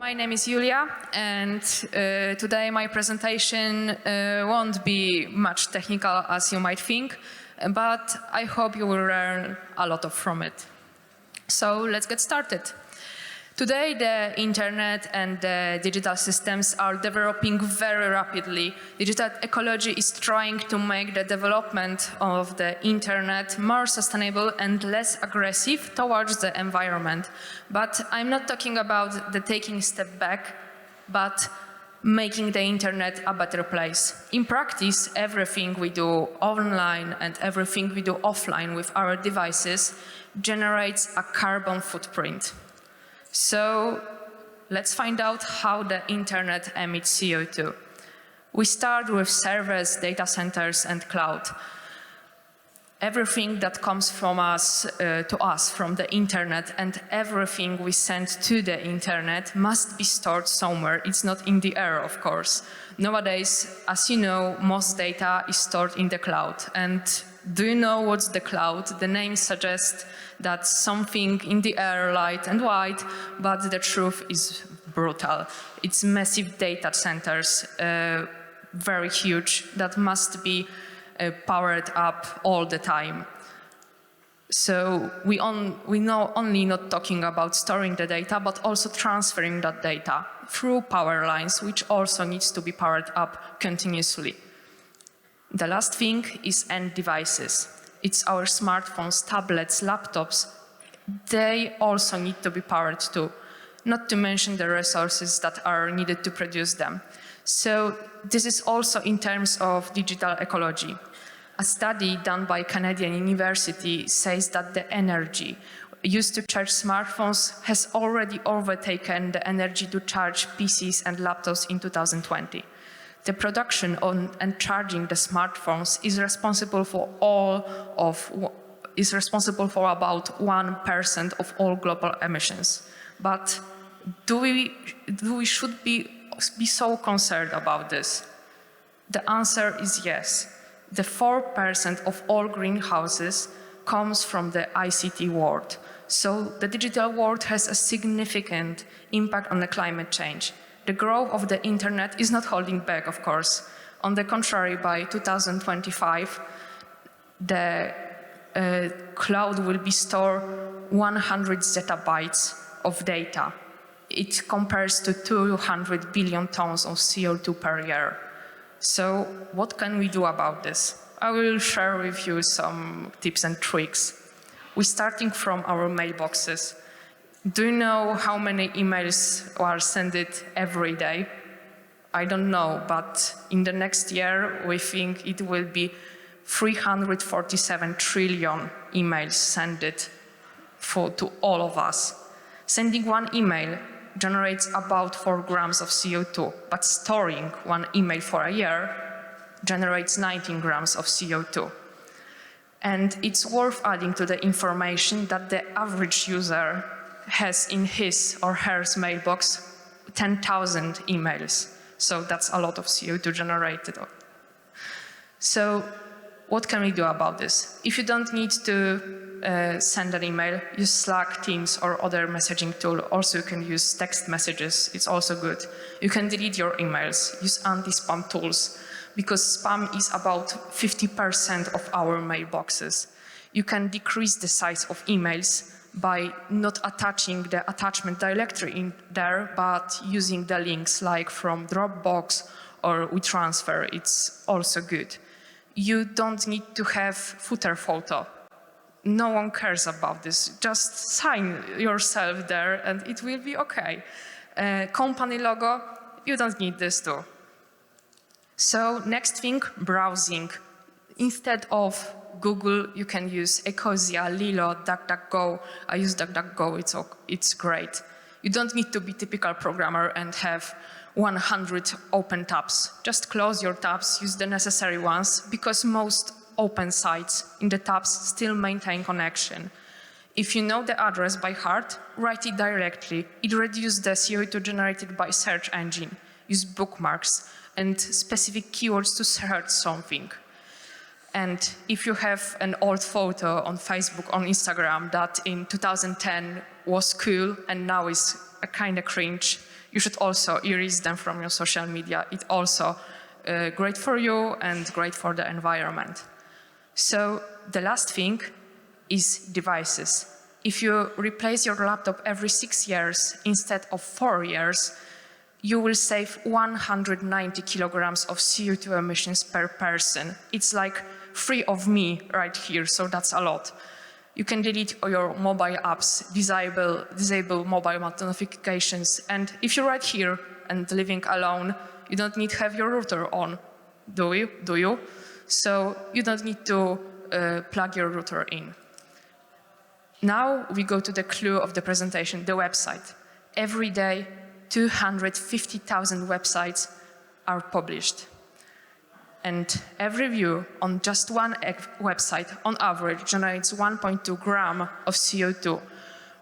My name is Julia, and today my presentation won't be much technical as you might think, but I hope you will learn a lot from it. So let's get started. Today, the internet and the digital systems are developing very rapidly. Digital ecology is trying to make the development of the internet more sustainable and less aggressive towards the environment. But I'm not talking about the taking a step back, but making the internet a better place. In practice, everything we do online and everything we do offline with our devices generates a carbon footprint. So let's find out how the internet emits CO2. We start with servers, data centers, and cloud. Everything that comes from us to us from the internet and everything we send to the internet must be stored somewhere. It's not in the air, of course. Nowadays, as you know, most data is stored in the cloud. And do you know what's the cloud? The name suggests that something in the air, light and white, but the truth is brutal. It's massive data centers, very huge, that must be powered up all the time. So we know only not talking about storing the data, but also transferring that data through power lines, which also needs to be powered up continuously. The last thing is end devices. It's our smartphones, tablets, laptops. They also need to be powered too, not to mention the resources that are needed to produce them. So this is also in terms of digital ecology. A study done by Canadian University says that the energy used to charge smartphones has already overtaken the energy to charge PCs and laptops in 2020. The production and charging the smartphones is responsible for about 1% of all global emissions. But do we should be so concerned about this? The answer is yes. The 4% of all greenhouses comes from the ICT world. So the digital world has a significant impact on the climate change. The growth of the internet is not holding back, of course. On the contrary, by 2025, the cloud will be stored 100 zettabytes of data. It compares to 200 billion tons of CO2 per year. So what can we do about this? I will share with you some tips and tricks. We're starting from our mailboxes. Do you know how many emails are sent every day? I don't know, but in the next year, we think it will be 347 trillion emails sent to all of us. Sending one email generates about 4 grams of CO2, but storing one email for a year generates 19 grams of CO2. And it's worth adding to the information that the average user has in his or her mailbox 10,000 emails. So that's a lot of CO2 generated. So what can we do about this? If you don't need to send an email, use Slack, Teams, or other messaging tool. Also, you can use text messages. It's also good. You can delete your emails. Use anti-spam tools, because spam is about 50% of our mailboxes. You can decrease the size of emails by not attaching the attachment directly in there, but using the links like from Dropbox or WeTransfer. It's also good. You don't need to have footer photo. No one cares about this. Just sign yourself there and it will be okay. Company logo, you don't need this too. So next thing, browsing. Instead of Google, you can use Ecosia, Lilo, DuckDuckGo. I use DuckDuckGo, it's great. You don't need to be a typical programmer and have 100 open tabs. Just close your tabs, use the necessary ones, because most open sites in the tabs still maintain connection. If you know the address by heart, write it directly. It reduces the CO2 generated by search engine. Use bookmarks and specific keywords to search something. And if you have an old photo on Facebook, on Instagram, that in 2010 was cool and now is a kind of cringe, you should also erase them from your social media. It's also great for you and great for the environment. So the last thing is devices. If you replace your laptop every 6 years instead of 4 years, you will save 190 kilograms of CO2 emissions per person. It's like 3 of me right here, so that's a lot. You can delete your mobile apps, disable mobile notifications, and if you're right here and living alone, you don't need to have your router on, do you? So you don't need to plug your router in. Now we go to the clue of the presentation, the website. Every day, 250,000 websites are published. And every view on just one website, on average, generates 1.2 grams of CO2,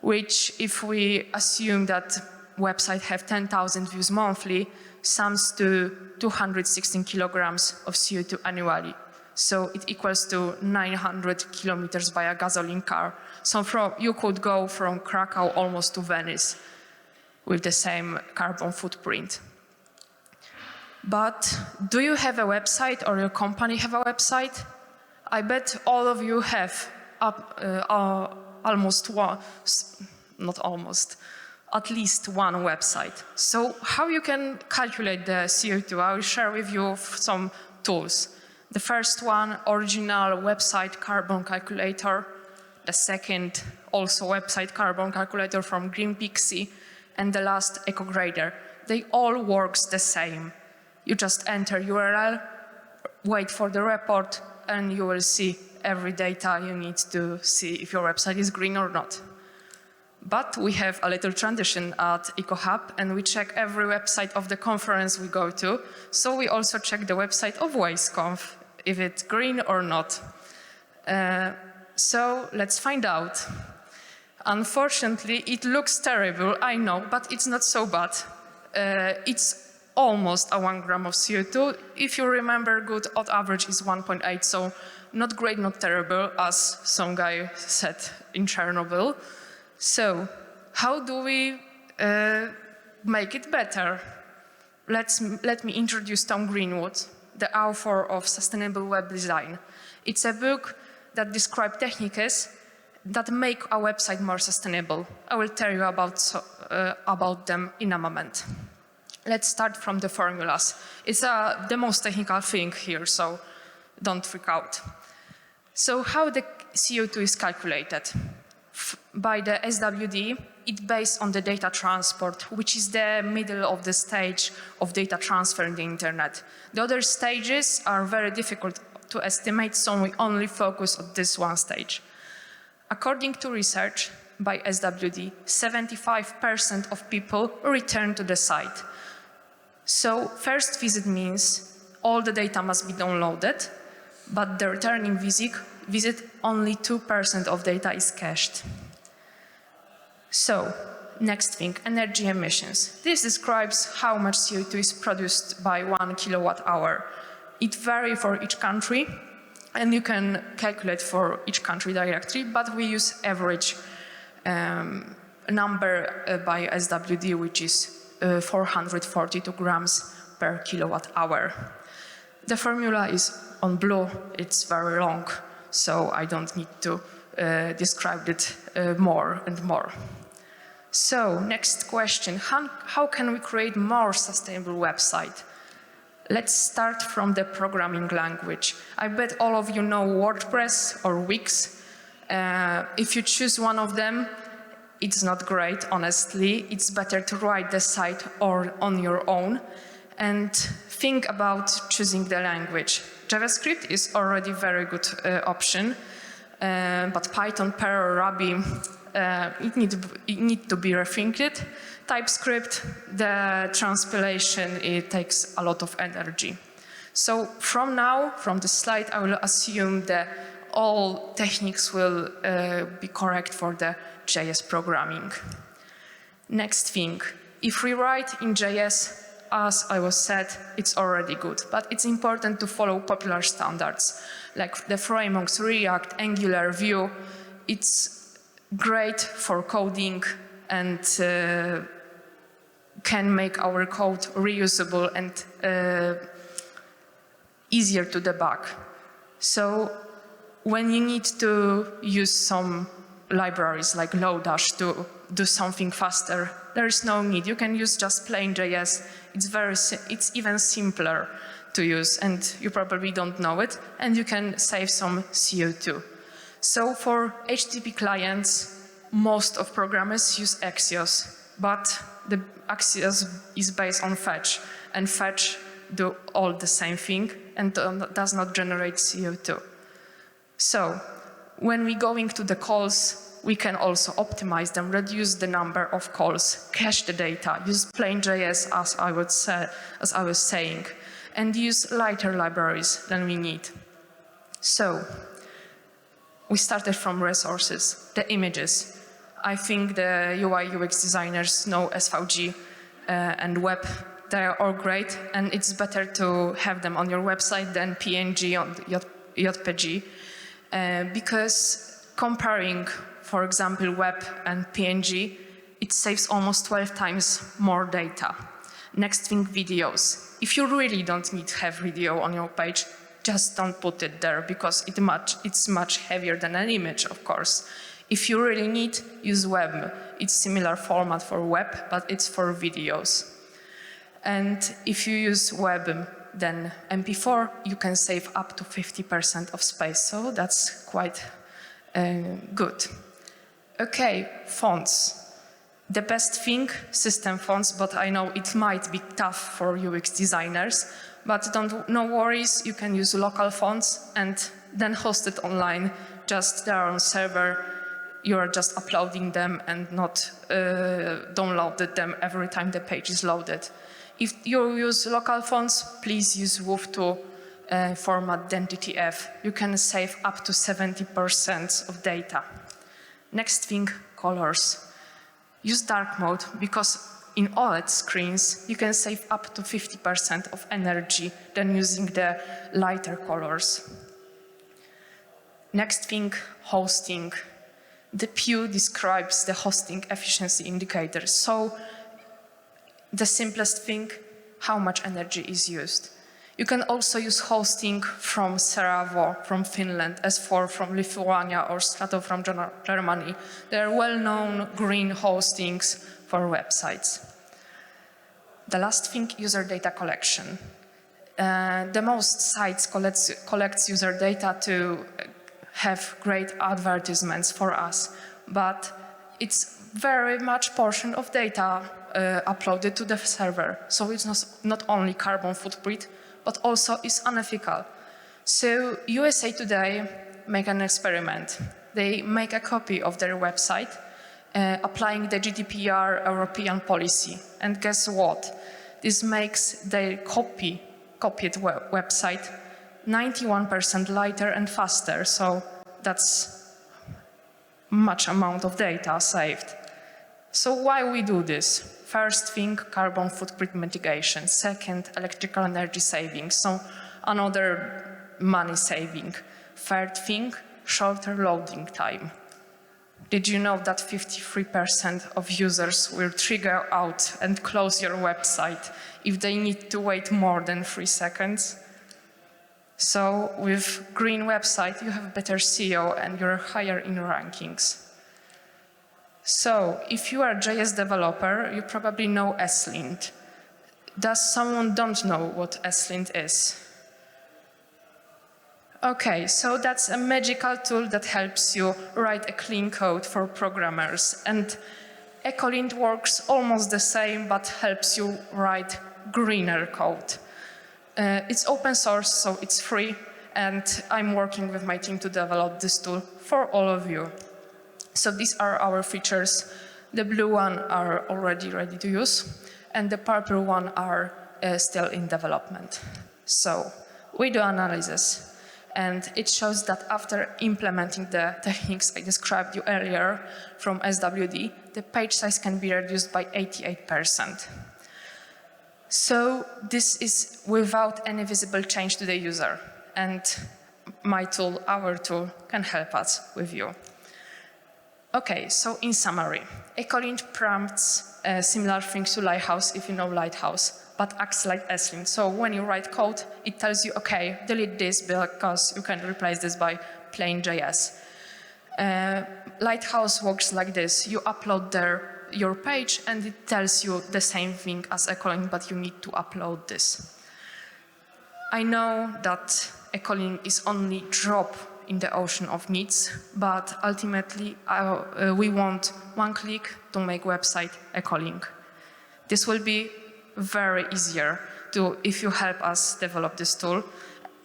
which, if we assume that websites have 10,000 views monthly, sums to 216 kilograms of CO2 annually. So it equals to 900 kilometers by a gasoline car. So you could go from Krakow almost to Venice with the same carbon footprint. But do you have a website, or your company have a website? I bet all of you have at least one website. So how you can calculate the CO2? I will share with you some tools. The first one, original website carbon calculator. The second, also website carbon calculator from Green Pixie. And the last, EcoGrader. They all work the same. You just enter URL, wait for the report, and you will see every data you need to see if your website is green or not. But we have a little tradition at EcoHub, and we check every website of the conference we go to. So we also check the website of WasteConf, if it's green or not. So let's find out. Unfortunately, it looks terrible, I know, but it's not so bad. It's almost a 1 gram of CO2. If you remember good, on average is 1.8, so not great, not terrible, as some guy said in Chernobyl. So how do we make it better? Let me introduce Tom Greenwood, the author of Sustainable Web Design. It's a book that describes techniques that make a website more sustainable. I will tell you about them in a moment. Let's start from the formulas. It's the most technical thing here, so don't freak out. So how the CO2 is calculated? By the SWD, it's based on the data transport, which is the middle of the stage of data transfer in the internet. The other stages are very difficult to estimate, so we only focus on this one stage. According to research by SWD, 75% of people return to the site. So first visit means all the data must be downloaded, but the returning visit only 2% of data is cached. So next thing, energy emissions. This describes how much CO2 is produced by 1 kilowatt hour. It varies for each country, and you can calculate for each country directly, but we use average number by SWD, which is 442 grams per kilowatt hour. The formula is on blue. It's very long, so I don't need to describe it more and more. So next question, how can we create more sustainable website? Let's start from the programming language. I bet all of you know WordPress or Wix. If you choose one of them, it's not great, honestly. It's better to write the site or on your own. And think about choosing the language. JavaScript is already a very good option, but Python, Perl, Ruby, it need to be rethinked. TypeScript, the transpilation, it takes a lot of energy. So from now, from the slide, I will assume that all techniques will be correct for the JS programming. Next thing, if we write in JS, as I was said, it's already good. But it's important to follow popular standards, like the frameworks React, Angular, Vue. It's great for coding and can make our code reusable and easier to debug. So when you need to use some libraries like Lodash to do something faster, there is no need. You can use just plain JS. It's even simpler to use, and you probably don't know it, and you can save some CO2. So for HTTP clients, most of programmers use Axios, but the Axios is based on fetch, and fetch do all the same thing and does not generate CO2. So when we go into the calls, we can also optimize them, reduce the number of calls, cache the data, use plain JS as I was saying, and use lighter libraries than we need. So we started from resources, the images. I think the UI UX designers know SVG and web. They are all great, and it's better to have them on your website than PNG on JPG, because comparing, for example, web and PNG, it saves almost 12 times more data. Next thing, videos. If you really don't need to have video on your page, just don't put it there, because it's much heavier than an image, of course. If you really need, use web. It's similar format for web, but it's for videos. And if you use web, then MP4, you can save up to 50% of space, so that's quite good. Okay, fonts. The best thing, system fonts, but I know it might be tough for UX designers, but no worries, you can use local fonts and then host it online, just there on server. You are just uploading them and not downloaded them every time the page is loaded. If you use local fonts, please use WOV2 format .dentity-f. You can save up to 70% of data. Next thing, colors. Use dark mode, because in OLED screens, you can save up to 50% of energy than using the lighter colors. Next thing, hosting. The Pew describes the hosting efficiency indicator. So the simplest thing, how much energy is used. You can also use hosting from Seravo from Finland, S4 from Lithuania, or Strato from Germany. They are well-known green hostings for websites. The last thing, user data collection. The most sites collects user data to have great advertisements for us, but it's very much portion of data uploaded to the server. So it's not only carbon footprint, but also is unethical. So USA Today make an experiment. They make a copy of their website, applying the GDPR European policy. And guess what? This makes their copied website 91% lighter and faster. So that's much amount of data saved. So why we do this? First thing, carbon footprint mitigation. Second, electrical energy saving, so another money saving. Third thing, shorter loading time. Did you know that 53% of users will trigger out and close your website if they need to wait more than 3 seconds? So with green website, you have better SEO and you're higher in rankings. So if you are a JS developer, you probably know ESLint. Does someone don't know what ESLint is? Okay, so that's a magical tool that helps you write a clean code for programmers. And ECOLint works almost the same, but helps you write greener code. It's open source, so it's free, and I'm working with my team to develop this tool for all of you. So these are our features. The blue one are already ready to use, and the purple one are still in development. So we do analysis, and it shows that after implementing the techniques I described you earlier from SWD, the page size can be reduced by 88%. So this is without any visible change to the user. And my tool, our tool, can help us with you. Okay, so in summary, Ecolint prompts similar things to Lighthouse if you know Lighthouse, but acts like S-Lint. So when you write code, it tells you, okay, delete this because you can replace this by plain JS. Lighthouse works like this. You upload your page and it tells you the same thing as Ecolint, but you need to upload this. I know that Ecolint is only drop in the ocean of needs, but ultimately we want one click to make website Ecolink. This will be very easier if you help us develop this tool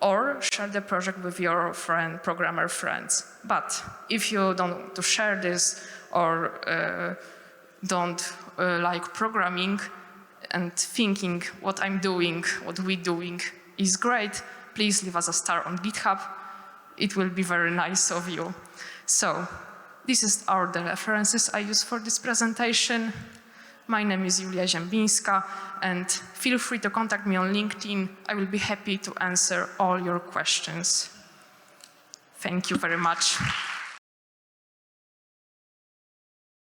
or share the project with your programmer friends. But if you don't want to share this or don't like programming and thinking what I'm doing, what we're doing is great, please leave us a star on GitHub. It will be very nice of you. So, these are the references I use for this presentation. My name is Ziebinska, and feel free to contact me on LinkedIn. I will be happy to answer all your questions. Thank you very much.